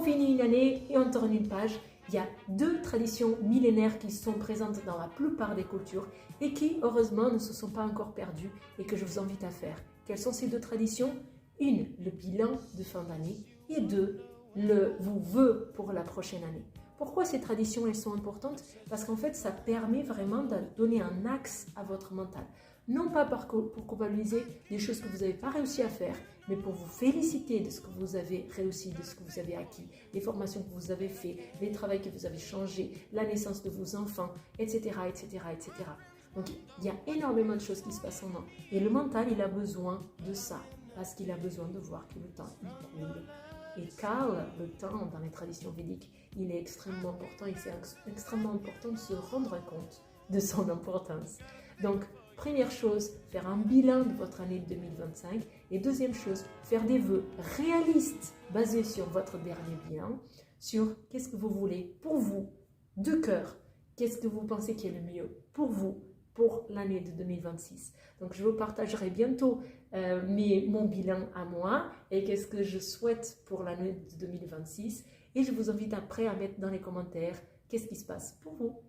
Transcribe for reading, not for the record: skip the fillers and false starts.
On finit une année et on tourne une page. Il y a 2 traditions millénaires qui sont présentes dans la plupart des cultures et qui, heureusement, ne se sont pas encore perdues et que je vous invite à faire. Quelles sont ces 2 traditions? Une, le bilan de fin d'année et 2, vos vœux pour la prochaine année. Pourquoi ces traditions elles sont importantes? Parce qu'en fait, ça permet vraiment de donner un axe à votre mental. Non pas pour culpabiliser des choses que vous n'avez pas réussi à faire, mais pour vous féliciter de ce que vous avez réussi, de ce que vous avez acquis, les formations que vous avez faites, les travaux que vous avez changés, la naissance de vos enfants, etc., etc., etc. Donc, il y a énormément de choses qui se passent en an. Et le mental, il a besoin de ça, parce qu'il a besoin de voir que le temps, il coule. Et car le temps, dans les traditions védiques, il est extrêmement important et c'est extrêmement important de se rendre compte de son importance. Donc, première chose, faire un bilan de votre année 2025. Et deuxième chose, faire des vœux réalistes basés sur votre dernier bilan, sur qu'est-ce que vous voulez pour vous, de cœur. Qu'est-ce que vous pensez qui est le mieux pour vous, pour l'année de 2026. Donc, je vous partagerai bientôt mon bilan à moi et qu'est-ce que je souhaite pour l'année de 2026. Et je vous invite après à mettre dans les commentaires qu'est-ce qui se passe pour vous.